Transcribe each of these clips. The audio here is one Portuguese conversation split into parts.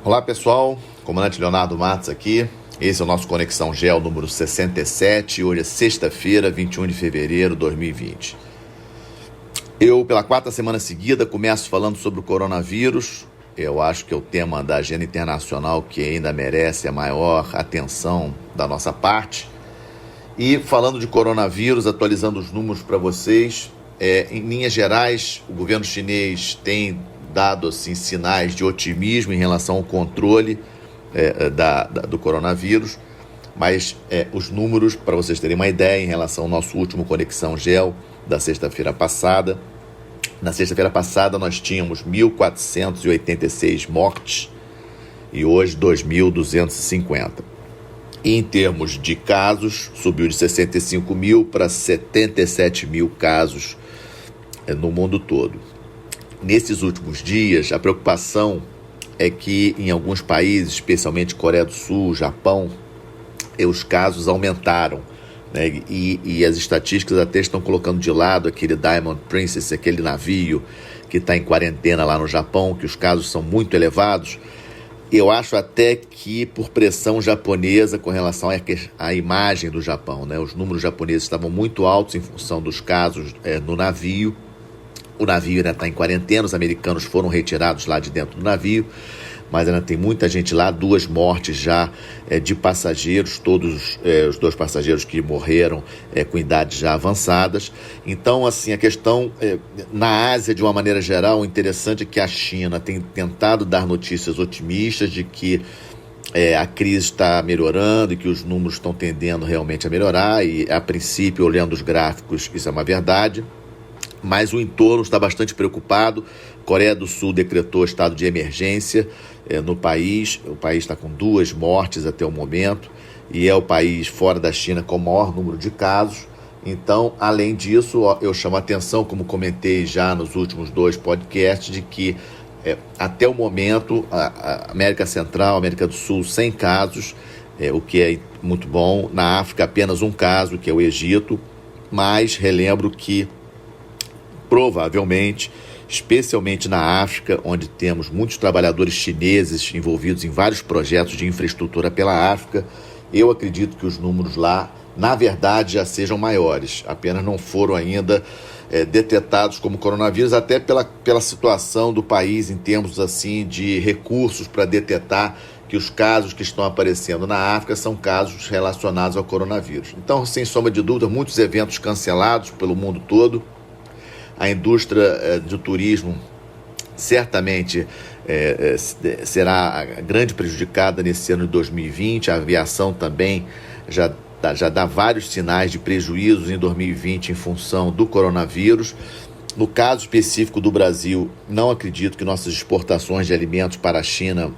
Olá pessoal, comandante Leonardo Matos aqui. Esse é o nosso Conexão Gel número 67. Hoje é sexta-feira, 21 de fevereiro de 2020. Eu, pela quarta semana seguida, começo falando sobre o coronavírus. Eu acho que é o tema da agenda internacional que ainda merece a maior atenção da nossa parte. E falando de coronavírus, atualizando os números para vocês, em linhas gerais, o governo chinês tem dado assim, sinais de otimismo em relação ao controle do coronavírus, mas os números, para vocês terem uma ideia, em relação ao nosso último Conexão Gel da sexta-feira passada, na sexta-feira passada nós tínhamos 1.486 mortes e hoje 2.250. E em termos de casos, subiu de 65 mil para 77 mil casos no mundo todo. Nesses últimos dias, a preocupação é que em alguns países, especialmente Coreia do Sul, Japão, os casos aumentaram, né? E as estatísticas até estão colocando de lado aquele Diamond Princess, aquele navio que está em quarentena lá no Japão, que os casos são muito elevados. Eu acho até que por pressão japonesa com relação à imagem do Japão, né? Os números japoneses estavam muito altos em função dos casos no navio. O navio ainda está em quarentena, os americanos foram retirados lá de dentro do navio, mas ainda tem muita gente lá, 2 mortes já de passageiros, todos os 2 passageiros que morreram com idades já avançadas. Então, assim, a questão na Ásia, de uma maneira geral, o interessante é que a China tem tentado dar notícias otimistas de que a crise está melhorando e que os números estão tendendo realmente a melhorar, e a princípio, olhando os gráficos, isso é uma verdade. Mas o entorno está bastante preocupado. Coreia do Sul decretou estado de emergência no país. O país está com 2 mortes até o momento e é o país fora da China com o maior número de casos. Então, além disso, eu chamo a atenção, como comentei já nos últimos 2 podcasts, de que até o momento a América Central, a América do Sul, sem casos, o que é muito bom. Na África, apenas um caso, que é o Egito, mas relembro que provavelmente, especialmente na África, onde temos muitos trabalhadores chineses envolvidos em vários projetos de infraestrutura pela África, eu acredito que os números lá, na verdade, já sejam maiores. Apenas não foram ainda detectados como coronavírus, até pela situação do país em termos assim, de recursos para detectar que os casos que estão aparecendo na África são casos relacionados ao coronavírus. Então, sem sombra de dúvida, muitos eventos cancelados pelo mundo todo. A indústria do turismo certamente será a grande prejudicada nesse ano de 2020. A aviação também já dá vários sinais de prejuízos em 2020 em função do coronavírus. No caso específico do Brasil, não acredito que nossas exportações de alimentos para a China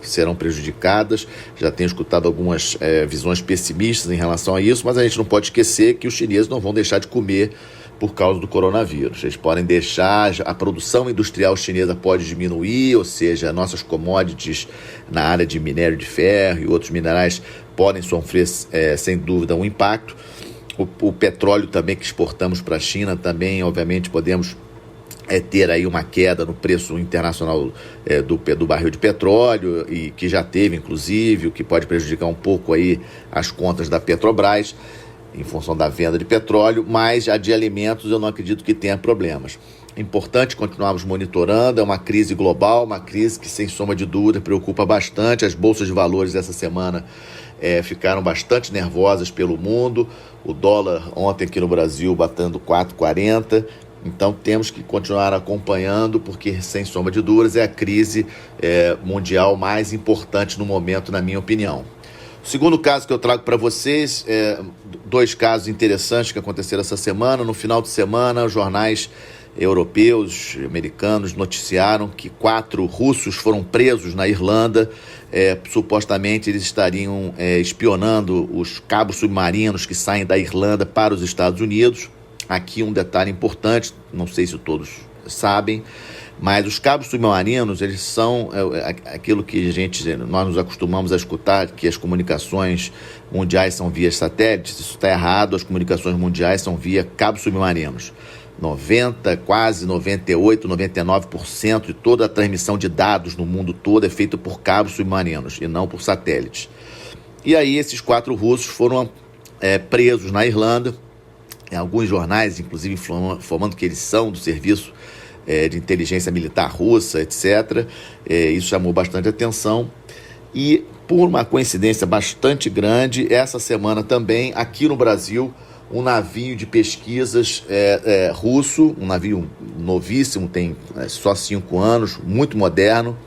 serão prejudicadas. Já tenho escutado algumas visões pessimistas em relação a isso, mas a gente não pode esquecer que os chineses não vão deixar de comer por causa do coronavírus. Eles podem deixar, a produção industrial chinesa pode diminuir, ou seja, nossas commodities na área de minério de ferro e outros minerais podem sofrer, sem dúvida, um impacto. O petróleo também que exportamos para a China, também, obviamente, podemos ter aí uma queda no preço internacional do barril de petróleo, e que já teve, inclusive, o que pode prejudicar um pouco aí as contas da Petrobras, em função da venda de petróleo, mas a de alimentos eu não acredito que tenha problemas. É importante continuarmos monitorando, é uma crise global, uma crise que, sem sombra de dúvida, preocupa bastante. As bolsas de valores essa semana ficaram bastante nervosas pelo mundo. O dólar ontem aqui no Brasil batendo 4,40. Então temos que continuar acompanhando, porque, sem sombra de dúvidas, é a crise mundial mais importante no momento, na minha opinião. O segundo caso que eu trago para vocês, 2 casos interessantes que aconteceram essa semana. No final de semana, os jornais europeus, americanos, noticiaram que 4 russos foram presos na Irlanda. Supostamente eles estariam espionando os cabos submarinos que saem da Irlanda para os Estados Unidos. Aqui um detalhe importante, não sei se todos sabem, mas os cabos submarinos, eles são aquilo que nós nos acostumamos a escutar, que as comunicações mundiais são via satélites. Isso está errado, as comunicações mundiais são via cabos submarinos. quase 98%, 99% de toda a transmissão de dados no mundo todo é feita por cabos submarinos e não por satélites. E aí esses 4 russos foram presos na Irlanda, em alguns jornais, inclusive informando que eles são do serviço de inteligência militar russa, etc. Isso chamou bastante atenção. E, por uma coincidência bastante grande, essa semana também, aqui no Brasil, um navio de pesquisas russo, um navio novíssimo, tem só 5 anos, muito moderno,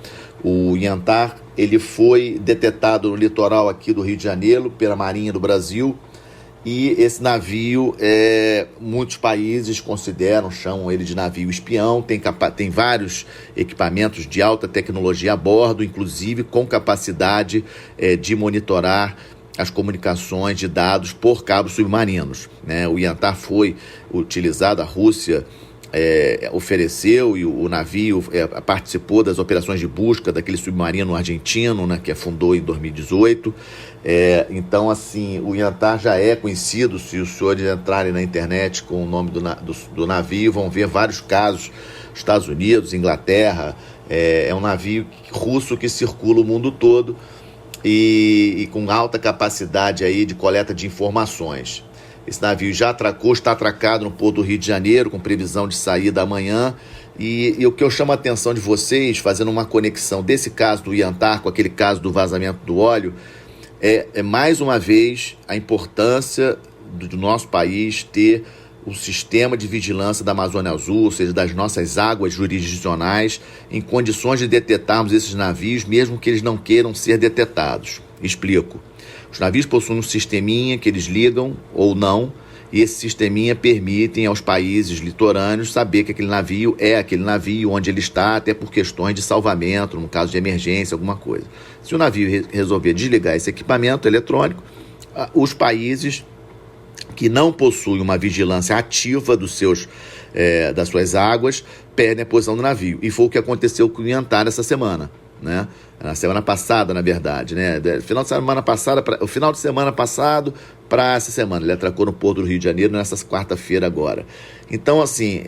o Yantar, ele foi detetado no litoral aqui do Rio de Janeiro pela Marinha do Brasil. E esse navio, muitos países chamam ele de navio espião, tem vários equipamentos de alta tecnologia a bordo, inclusive com capacidade de monitorar as comunicações de dados por cabos submarinos, né? O Yantar foi utilizado, a Rússia ofereceu, e o navio participou das operações de busca daquele submarino argentino, né, que afundou em 2018. Então, assim, o Yantar já é conhecido. Se os senhores entrarem na internet com o nome do navio, vão ver vários casos, Estados Unidos, Inglaterra. É um navio russo que circula o mundo todo e com alta capacidade aí de coleta de informações. Esse navio já atracou, está atracado no porto do Rio de Janeiro, com previsão de saída amanhã. E o que eu chamo a atenção de vocês, fazendo uma conexão desse caso do Yantar com aquele caso do vazamento do óleo, é mais uma vez a importância do nosso país ter o sistema de vigilância da Amazônia Azul, ou seja, das nossas águas jurisdicionais, em condições de detetarmos esses navios, mesmo que eles não queiram ser detetados. Explico. Os navios possuem um sisteminha que eles ligam ou não, e esse sisteminha permite aos países litorâneos saber que aquele navio é aquele navio, onde ele está, até por questões de salvamento, no caso de emergência, alguma coisa. Se o navio resolver desligar esse equipamento eletrônico, os países que não possuem uma vigilância ativa das suas águas perdem a posição do navio. E foi o que aconteceu com o Yantar essa semana, né? Na semana passada, na verdade, né? O final de semana passado para essa semana. Ele atracou no porto do Rio de Janeiro nessa quarta-feira agora. Então, assim,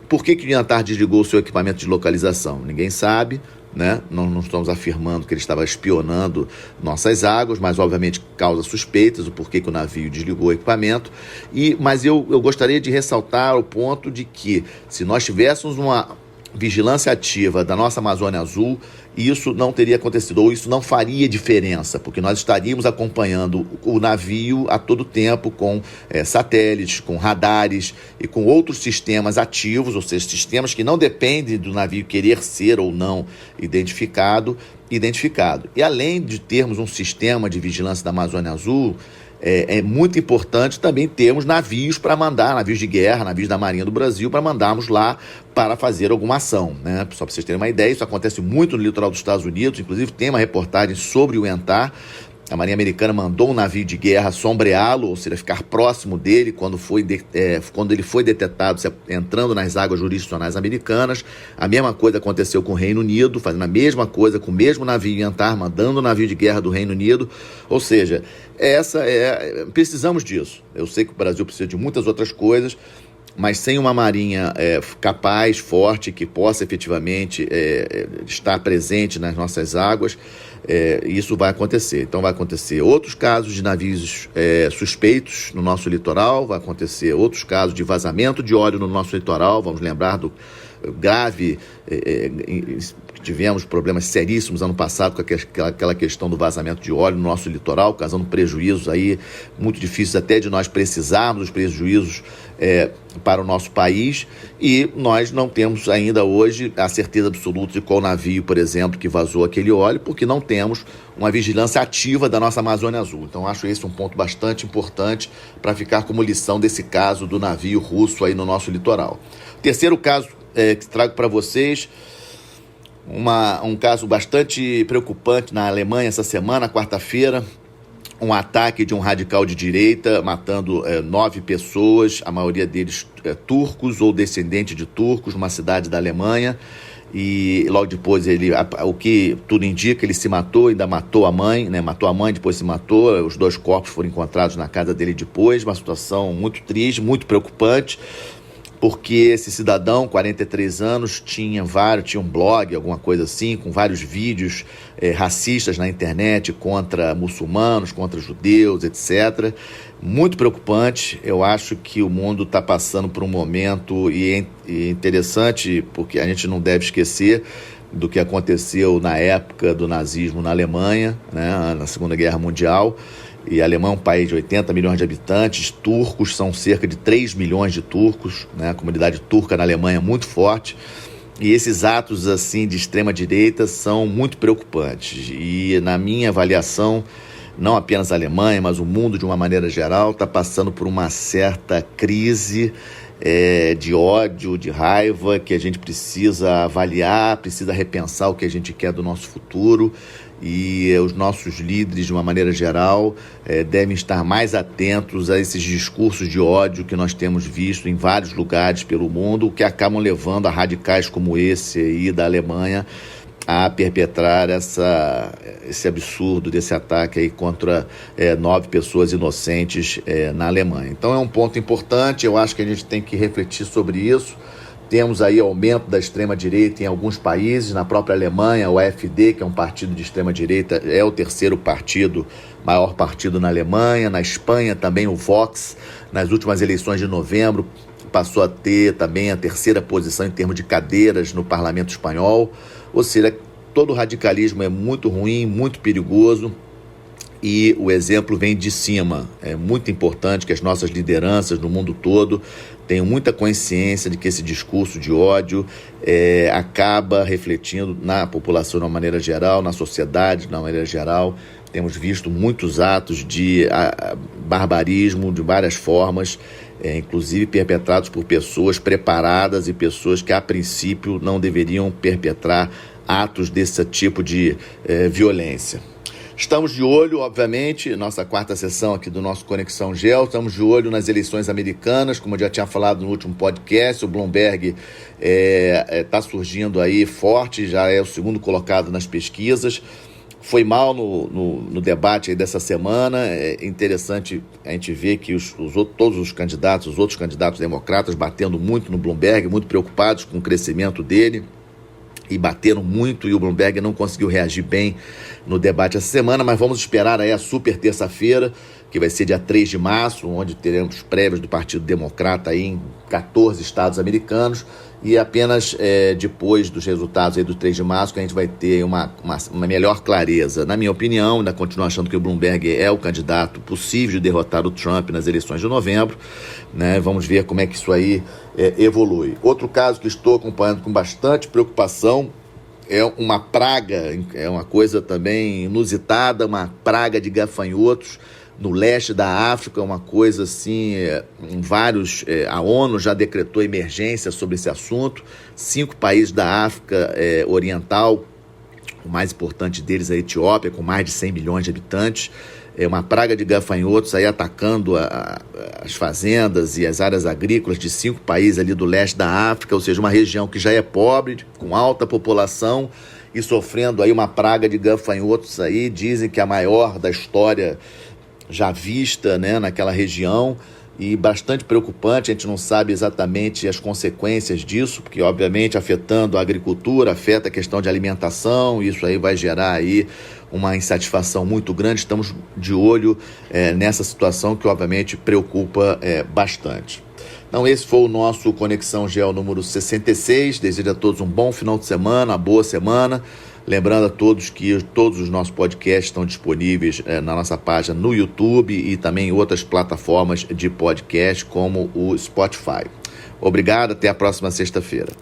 por que o Yantar desligou o seu equipamento de localização? Ninguém sabe, né? Não estamos afirmando que ele estava espionando nossas águas, mas obviamente causa suspeitas o porquê que o navio desligou o equipamento. Mas eu gostaria de ressaltar o ponto de que, se nós tivéssemos uma vigilância ativa da nossa Amazônia Azul, isso não teria acontecido, ou isso não faria diferença, porque nós estaríamos acompanhando o navio a todo tempo com satélites, com radares e com outros sistemas ativos, ou seja, sistemas que não dependem do navio querer ser ou não identificado. E além de termos um sistema de vigilância da Amazônia Azul, é muito importante também termos navios para mandar, navios de guerra, navios da Marinha do Brasil, para mandarmos lá para fazer alguma ação, né? Só para vocês terem uma ideia, isso acontece muito no litoral dos Estados Unidos, inclusive tem uma reportagem sobre o Yantar. A Marinha Americana mandou um navio de guerra sombreá-lo, ou seja, ficar próximo dele quando ele foi detetado entrando nas águas jurisdicionais americanas. A mesma coisa aconteceu com o Reino Unido, fazendo a mesma coisa com o mesmo navio Yantar, mandando o navio de guerra do Reino Unido. Ou seja, precisamos disso. Eu sei que o Brasil precisa de muitas outras coisas, mas sem uma marinha capaz, forte, que possa efetivamente estar presente nas nossas águas, isso vai acontecer. Então vai acontecer outros casos de navios suspeitos no nosso litoral, vai acontecer outros casos de vazamento de óleo no nosso litoral. Vamos lembrar do grave, tivemos problemas seríssimos ano passado com aquela questão do vazamento de óleo no nosso litoral, causando prejuízos aí muito difíceis até de nós precisarmos dos prejuízos para o nosso país, e nós não temos ainda hoje a certeza absoluta de qual navio, por exemplo, que vazou aquele óleo, porque não temos uma vigilância ativa da nossa Amazônia Azul. Então acho esse um ponto bastante importante para ficar como lição desse caso do navio russo aí no nosso litoral. Terceiro caso que trago para vocês, um caso bastante preocupante na Alemanha essa semana, quarta-feira, um ataque de um radical de direita, matando 9 pessoas, a maioria deles turcos ou descendentes de turcos, numa cidade da Alemanha. E logo depois o que tudo indica, ele se matou, ainda matou a mãe, né? Matou a mãe, depois se matou. Os 2 corpos foram encontrados na casa dele depois, uma situação muito triste, muito preocupante. porque esse cidadão, 43 anos, tinha um blog, alguma coisa assim, com vários vídeos racistas na internet contra muçulmanos, contra judeus, etc. Muito preocupante. Eu acho que o mundo está passando por um momento, e é interessante, porque a gente não deve esquecer do que aconteceu na época do nazismo na Alemanha, né, na Segunda Guerra Mundial. E a Alemanha é um país de 80 milhões de habitantes, turcos são cerca de 3 milhões de turcos, né? A comunidade turca na Alemanha é muito forte, e esses atos assim de extrema-direita são muito preocupantes. E na minha avaliação, não apenas a Alemanha, mas o mundo de uma maneira geral está passando por uma certa crise de ódio, de raiva, que a gente precisa avaliar, precisa repensar o que a gente quer do nosso futuro. E os nossos líderes, de uma maneira geral, devem estar mais atentos a esses discursos de ódio que nós temos visto em vários lugares pelo mundo, que acabam levando a radicais como esse aí da Alemanha a perpetrar esse absurdo desse ataque aí contra 9 pessoas inocentes na Alemanha. Então é um ponto importante, eu acho que a gente tem que refletir sobre isso. Temos aí aumento da extrema-direita em alguns países. Na própria Alemanha, o AfD, que é um partido de extrema-direita, é o terceiro partido, maior partido na Alemanha. Na Espanha também o Vox, nas últimas eleições de novembro, passou a ter também a terceira posição em termos de cadeiras no parlamento espanhol. Ou seja, todo radicalismo é muito ruim, muito perigoso. E o exemplo vem de cima. É muito importante que as nossas lideranças no mundo todo tenham muita consciência de que esse discurso de ódio acaba refletindo na população de uma maneira geral, na sociedade de uma maneira geral. Temos visto muitos atos de barbarismo de várias formas, inclusive perpetrados por pessoas preparadas e pessoas que, a princípio, não deveriam perpetrar atos desse tipo de violência. Estamos de olho, obviamente, nossa quarta sessão aqui do nosso Conexão Gel, estamos de olho nas eleições americanas, como eu já tinha falado no último podcast. O Bloomberg está surgindo aí forte, já é o segundo colocado nas pesquisas. Foi mal no debate aí dessa semana. É interessante a gente ver que todos os outros candidatos democratas batendo muito no Bloomberg, muito preocupados com o crescimento dele, e bateram muito, e o Bloomberg não conseguiu reagir bem no debate essa semana, mas vamos esperar aí a super terça-feira, que vai ser dia 3 de março, onde teremos prévias do Partido Democrata aí em 14 estados americanos, e apenas depois dos resultados aí do 3 de março que a gente vai ter uma melhor clareza. Na minha opinião, ainda continuo achando que o Bloomberg é o candidato possível de derrotar o Trump nas eleições de novembro, né? Vamos ver como é que isso aí evolui. Outro caso que estou acompanhando com bastante preocupação é uma praga, é uma coisa também inusitada, uma praga de gafanhotos no leste da África, uma coisa assim, a ONU já decretou emergência sobre esse assunto. 5 países da África Oriental, o mais importante deles é a Etiópia, com mais de 100 milhões de habitantes. É uma praga de gafanhotos aí atacando as fazendas e as áreas agrícolas de 5 países ali do leste da África, ou seja, uma região que já é pobre, com alta população, e sofrendo aí uma praga de gafanhotos aí. Dizem que é a maior da história já vista, né, naquela região, e bastante preocupante. A gente não sabe exatamente as consequências disso, porque obviamente afetando a agricultura, afeta a questão de alimentação, isso aí vai gerar aí uma insatisfação muito grande. Estamos de olho nessa situação que obviamente preocupa bastante. Então esse foi o nosso Conexão Gel número 66, desejo a todos um bom final de semana, uma boa semana. Lembrando a todos que todos os nossos podcasts estão disponíveis na nossa página no YouTube e também em outras plataformas de podcast como o Spotify. Obrigado, até a próxima sexta-feira.